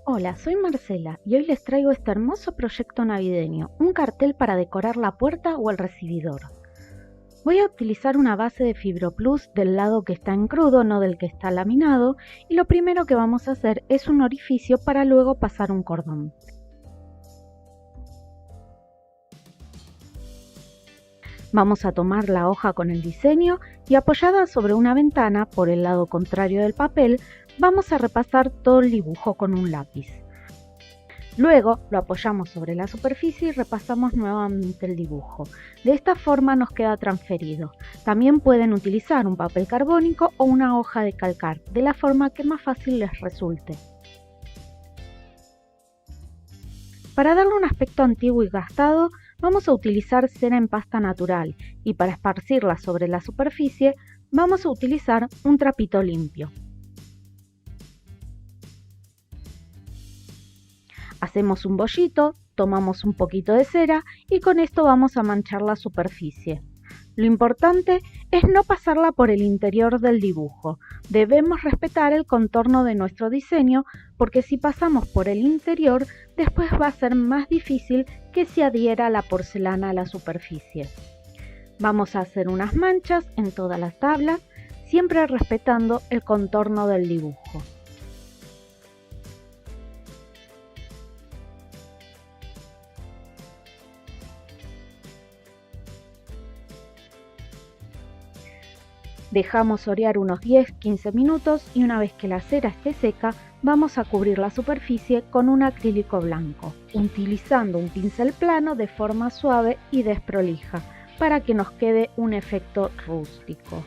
Hola, soy Marcela y hoy les traigo este hermoso proyecto navideño, un cartel para decorar la puerta o el recibidor. Voy a utilizar una base de Fibroplus del lado que está en crudo, no del que está laminado, y lo primero que vamos a hacer es un orificio para luego pasar un cordón. Vamos a tomar la hoja con el diseño y apoyada sobre una ventana por el lado contrario del papel, vamos a repasar todo el dibujo con un lápiz. Luego lo apoyamos sobre la superficie y repasamos nuevamente el dibujo. De esta forma nos queda transferido. También pueden utilizar un papel carbónico o una hoja de calcar, de la forma que más fácil les resulte. Para darle un aspecto antiguo y gastado, vamos a utilizar cera en pasta natural y para esparcirla sobre la superficie, vamos a utilizar un trapito limpio. Hacemos un bollito, tomamos un poquito de cera y con esto vamos a manchar la superficie. Lo importante es no pasarla por el interior del dibujo. Debemos respetar el contorno de nuestro diseño porque si pasamos por el interior, después va a ser más difícil que se adhiera la porcelana a la superficie. Vamos a hacer unas manchas en todas las tablas, siempre respetando el contorno del dibujo. Dejamos orear unos 10-15 minutos y una vez que la cera esté seca, vamos a cubrir la superficie con un acrílico blanco, utilizando un pincel plano de forma suave y desprolija, para que nos quede un efecto rústico.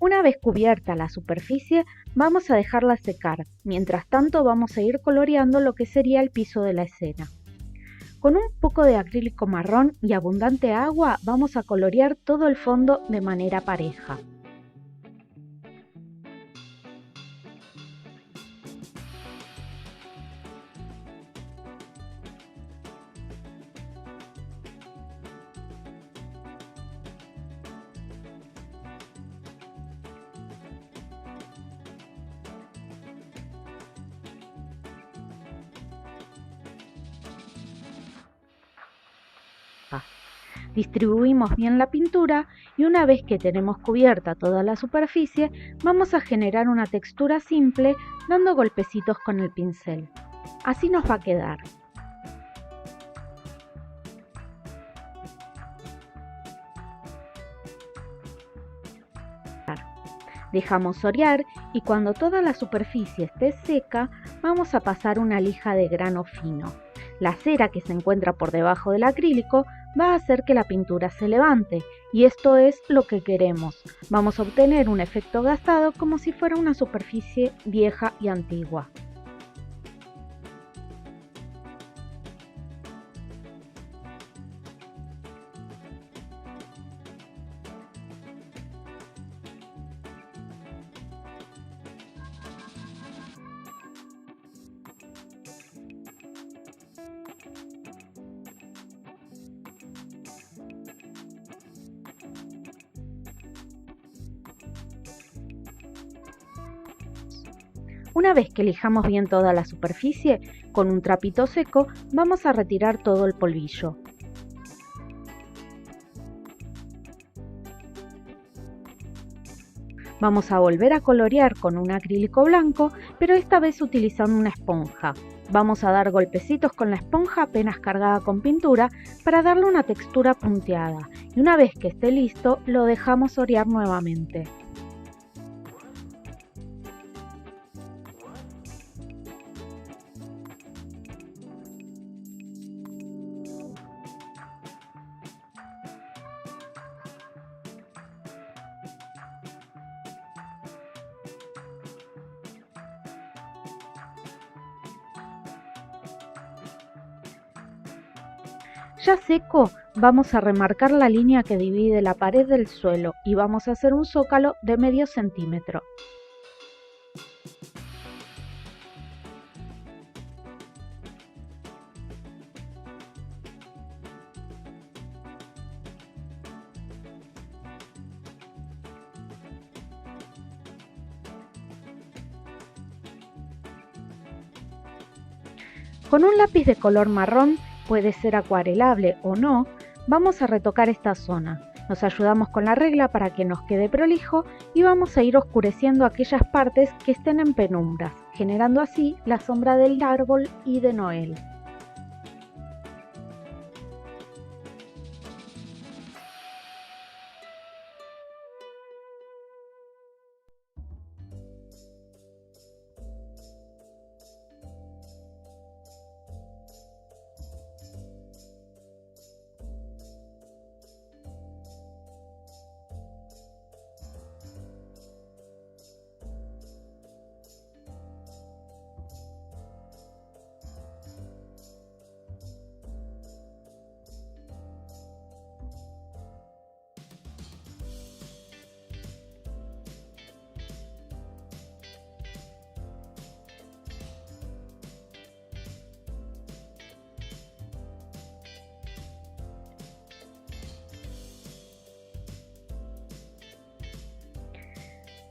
Una vez cubierta la superficie, vamos a dejarla secar. Mientras tanto vamos a ir coloreando lo que sería el piso de la escena. Con un poco de acrílico marrón y abundante agua vamos a colorear todo el fondo de manera pareja. Distribuimos bien la pintura y una vez que tenemos cubierta toda la superficie, vamos a generar una textura simple dando golpecitos con el pincel. Así nos va a quedar. Dejamos orear y cuando toda la superficie esté seca, vamos a pasar una lija de grano fino. La cera que se encuentra por debajo del acrílico va a hacer que la pintura se levante y esto es lo que queremos. Vamos a obtener un efecto gastado como si fuera una superficie vieja y antigua. Una vez que lijamos bien toda la superficie, con un trapito seco vamos a retirar todo el polvillo. Vamos a volver a colorear con un acrílico blanco, pero esta vez utilizando una esponja. Vamos a dar golpecitos con la esponja apenas cargada con pintura para darle una textura punteada y una vez que esté listo lo dejamos orear nuevamente. Ya seco, vamos a remarcar la línea que divide la pared del suelo y vamos a hacer un zócalo de medio centímetro. Con un lápiz de color marrón, puede ser acuarelable o no, vamos a retocar esta zona. Nos ayudamos con la regla para que nos quede prolijo y vamos a ir oscureciendo aquellas partes que estén en penumbras, generando así la sombra del árbol y de Noel.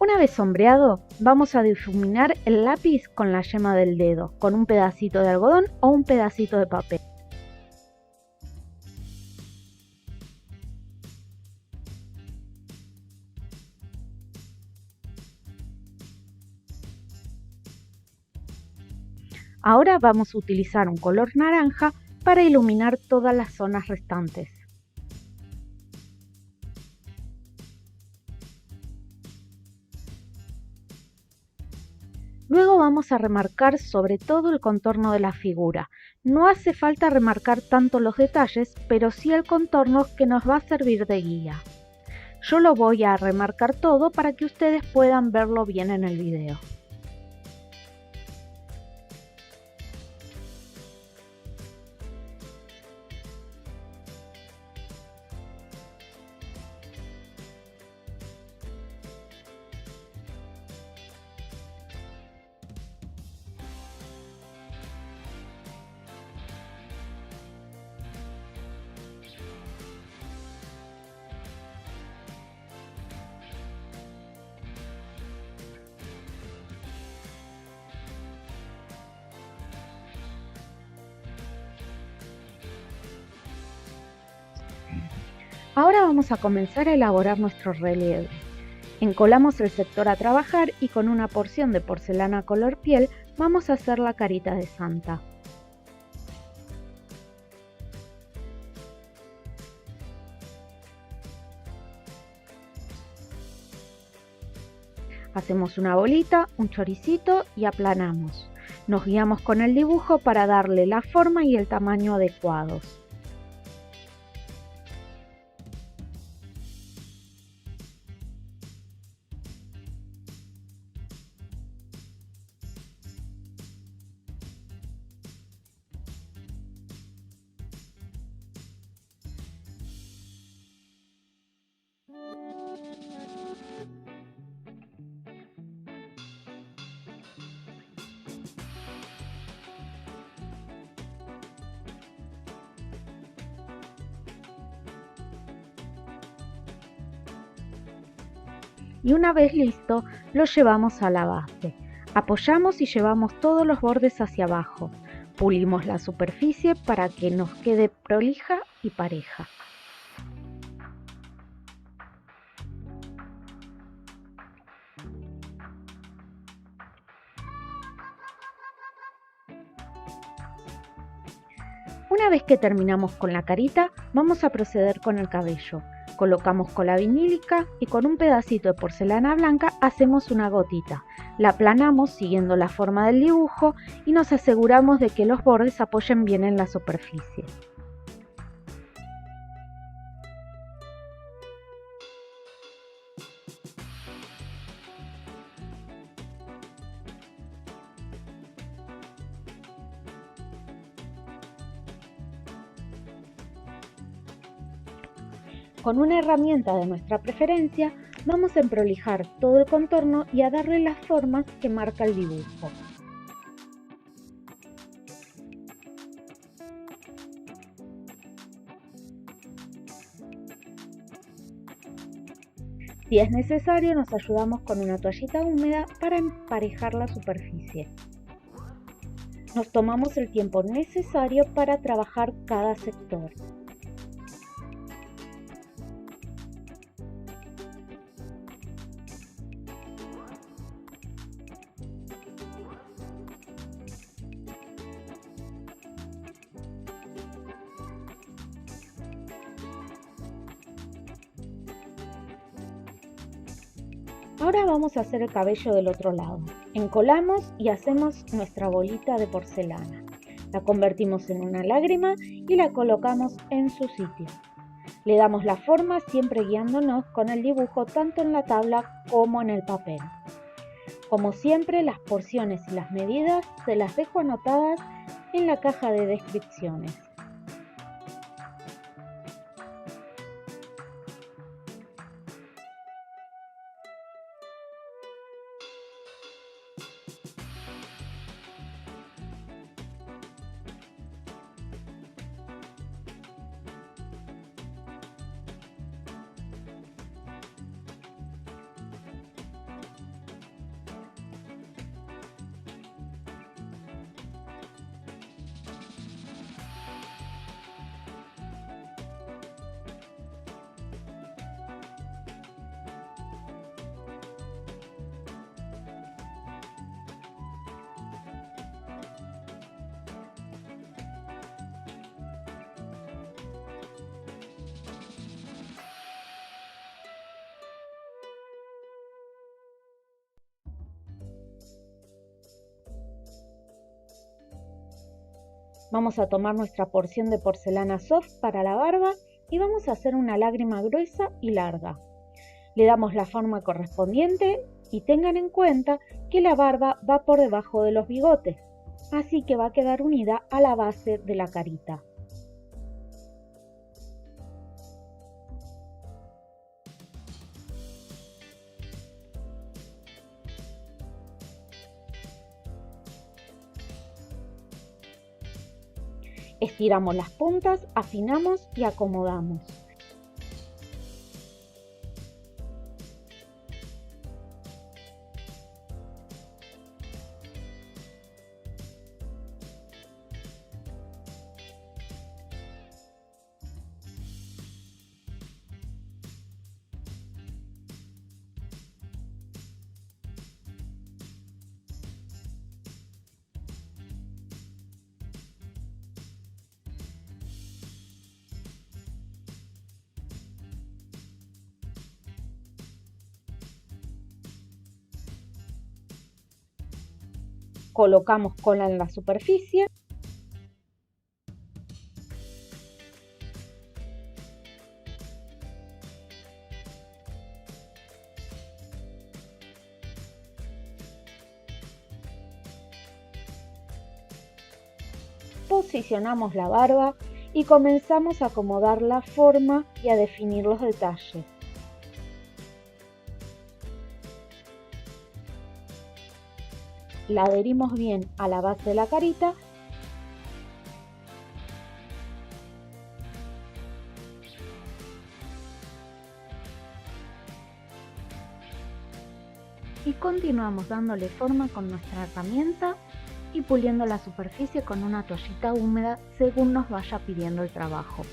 Una vez sombreado, vamos a difuminar el lápiz con la yema del dedo, con un pedacito de algodón o un pedacito de papel. Ahora vamos a utilizar un color naranja para iluminar todas las zonas restantes. Luego vamos a remarcar sobre todo el contorno de la figura. No hace falta remarcar tanto los detalles, pero sí el contorno que nos va a servir de guía. Yo lo voy a remarcar todo para que ustedes puedan verlo bien en el video. Ahora vamos a comenzar a elaborar nuestro relieve. Encolamos el sector a trabajar y con una porción de porcelana color piel vamos a hacer la carita de Santa. Hacemos una bolita, un choricito y aplanamos. Nos guiamos con el dibujo para darle la forma y el tamaño adecuados. Y una vez listo, lo llevamos a la base. Apoyamos y llevamos todos los bordes hacia abajo. Pulimos la superficie para que nos quede prolija y pareja. Una vez que terminamos con la carita, vamos a proceder con el cabello. Colocamos cola vinílica y con un pedacito de porcelana blanca hacemos una gotita. La aplanamos siguiendo la forma del dibujo y nos aseguramos de que los bordes apoyen bien en la superficie. Con una herramienta de nuestra preferencia, vamos a emprolijar todo el contorno y a darle las formas que marca el dibujo. Si es necesario, nos ayudamos con una toallita húmeda para emparejar la superficie. Nos tomamos el tiempo necesario para trabajar cada sector. Ahora vamos a hacer el cabello del otro lado. Encolamos y hacemos nuestra bolita de porcelana. La convertimos en una lágrima y la colocamos en su sitio. Le damos la forma siempre guiándonos con el dibujo tanto en la tabla como en el papel. Como siempre, las porciones y las medidas se las dejo anotadas en la caja de descripciones. Vamos a tomar nuestra porción de porcelana soft para la barba y vamos a hacer una lágrima gruesa y larga. Le damos la forma correspondiente y tengan en cuenta que la barba va por debajo de los bigotes, así que va a quedar unida a la base de la carita. Estiramos las puntas, afinamos y acomodamos. Colocamos cola en la superficie. Posicionamos la barba y comenzamos a acomodar la forma y a definir los detalles. La adherimos bien a la base de la carita y continuamos dándole forma con nuestra herramienta y puliendo la superficie con una toallita húmeda según nos vaya pidiendo el trabajo.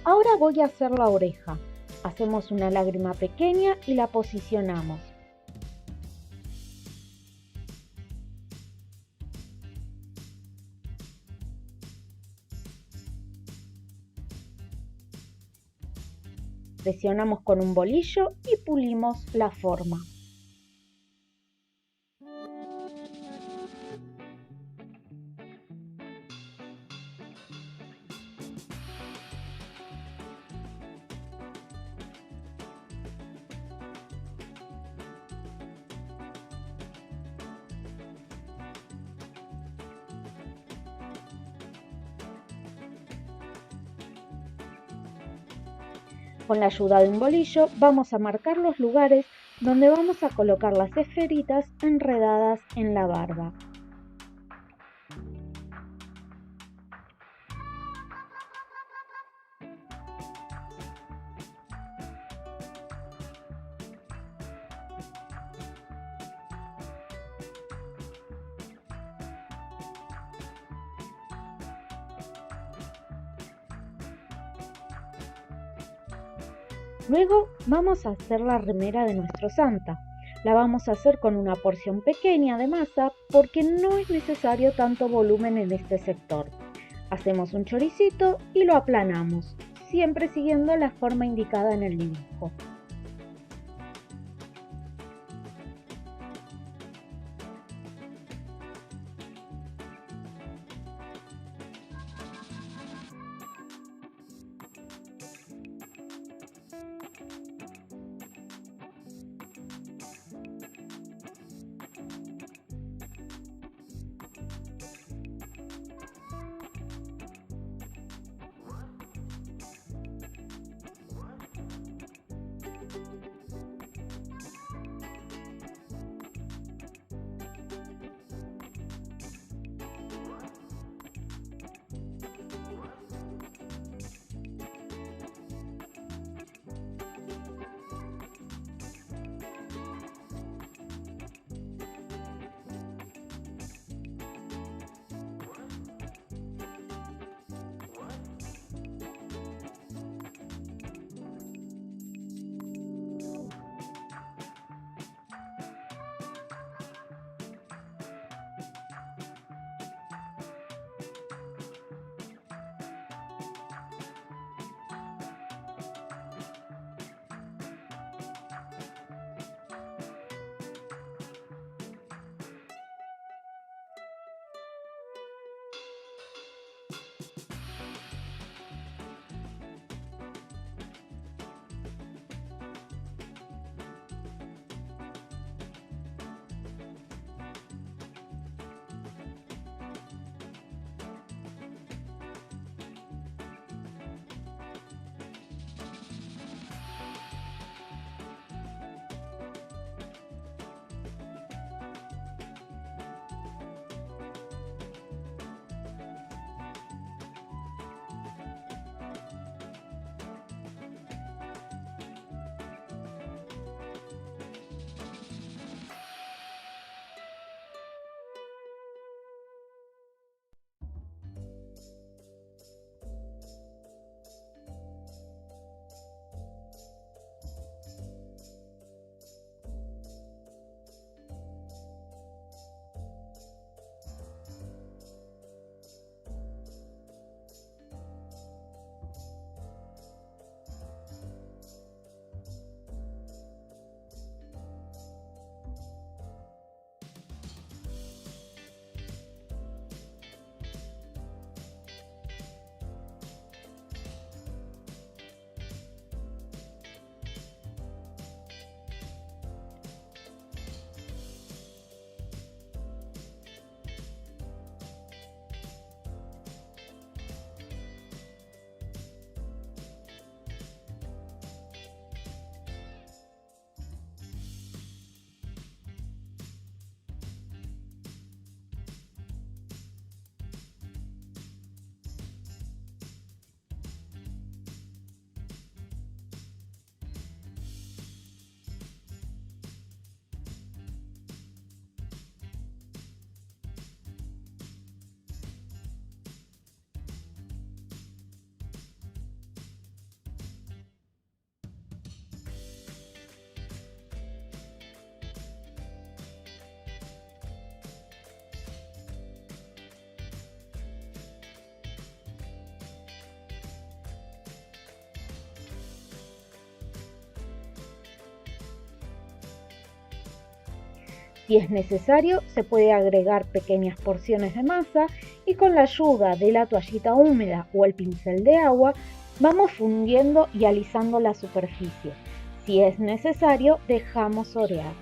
Ahora voy a hacer la oreja. Hacemos una lágrima pequeña y la posicionamos. Presionamos con un bolillo y pulimos la forma. Con la ayuda de un bolillo vamos a marcar los lugares donde vamos a colocar las esferitas enredadas en la barba. Luego vamos a hacer la remera de nuestro Santa. La vamos a hacer con una porción pequeña de masa porque no es necesario tanto volumen en este sector. Hacemos un choricito y lo aplanamos, siempre siguiendo la forma indicada en el dibujo. Si es necesario, se puede agregar pequeñas porciones de masa y con la ayuda de la toallita húmeda o el pincel de agua, vamos fundiendo y alisando la superficie. Si es necesario, dejamos orear.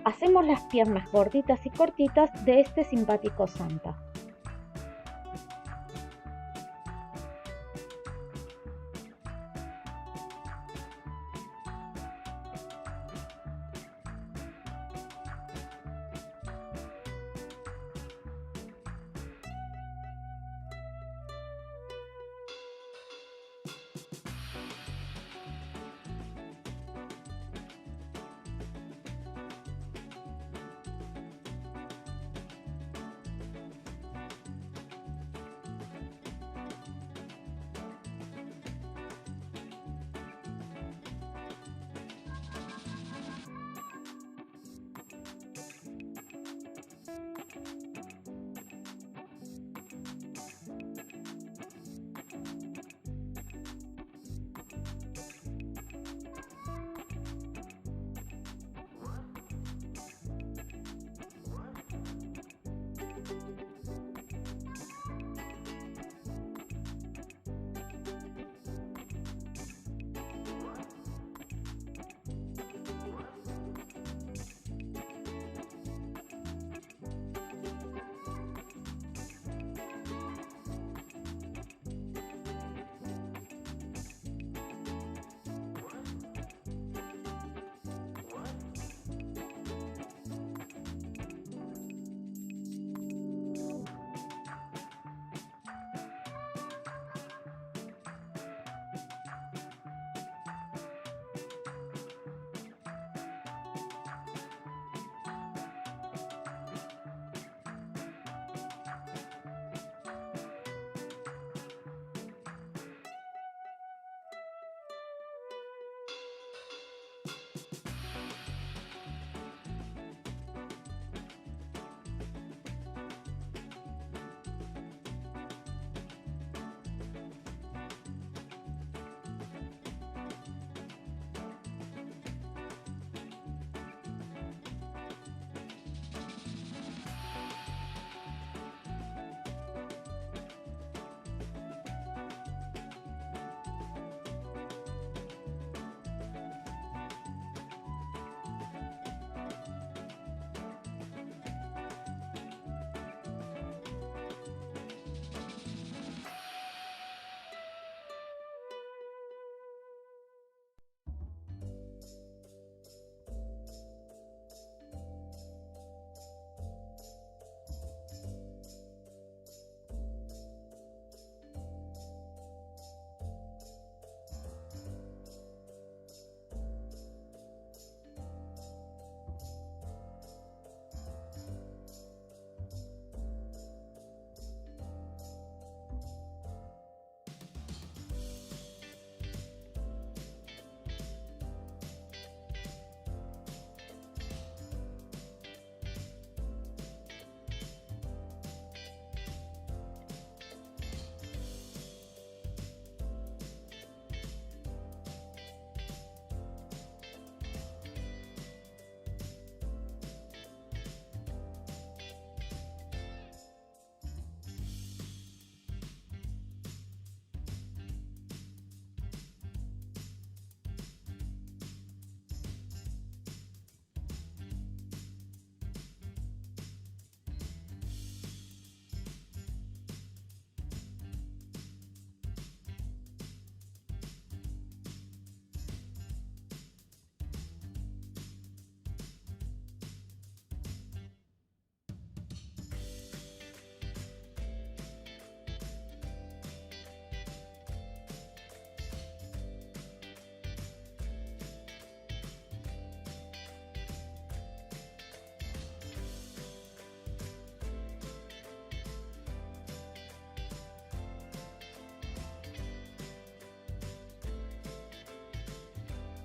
Hacemos las piernas gorditas y cortitas de este simpático Santa.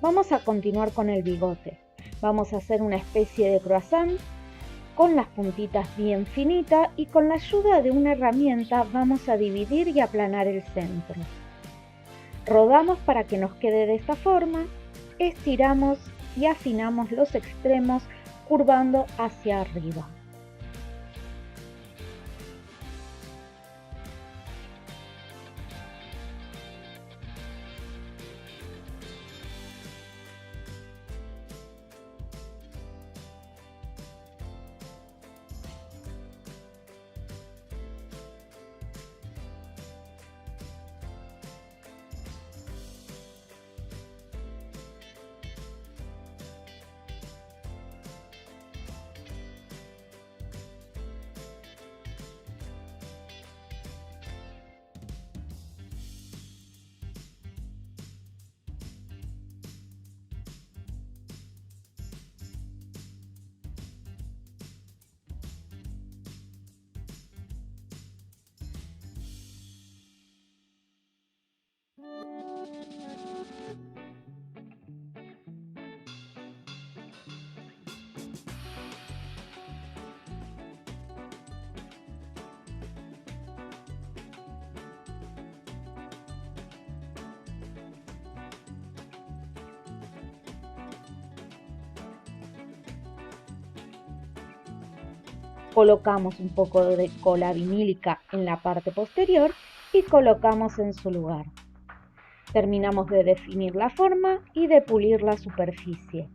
Vamos a continuar con el bigote. Vamos a hacer una especie de croissant con las puntitas bien finitas y con la ayuda de una herramienta vamos a dividir y aplanar el centro. Rodamos para que nos quede de esta forma, estiramos y afinamos los extremos curvando hacia arriba. Colocamos un poco de cola vinílica en la parte posterior y colocamos en su lugar. Terminamos de definir la forma y de pulir la superficie.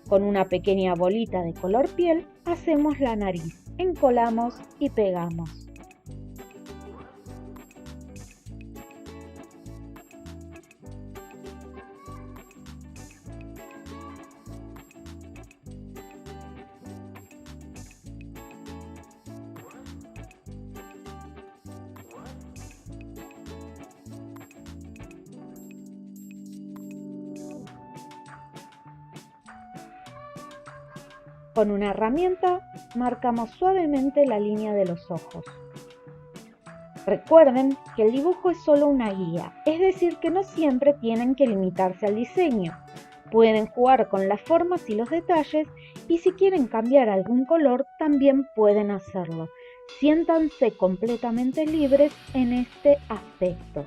Con una pequeña bolita de color piel hacemos la nariz, encolamos y pegamos. Con una herramienta marcamos suavemente la línea de los ojos. Recuerden que el dibujo es solo una guía, es decir que no siempre tienen que limitarse al diseño. Pueden jugar con las formas y los detalles y si quieren cambiar algún color también pueden hacerlo. Siéntanse completamente libres en este aspecto.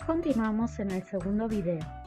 Continuamos en el segundo video.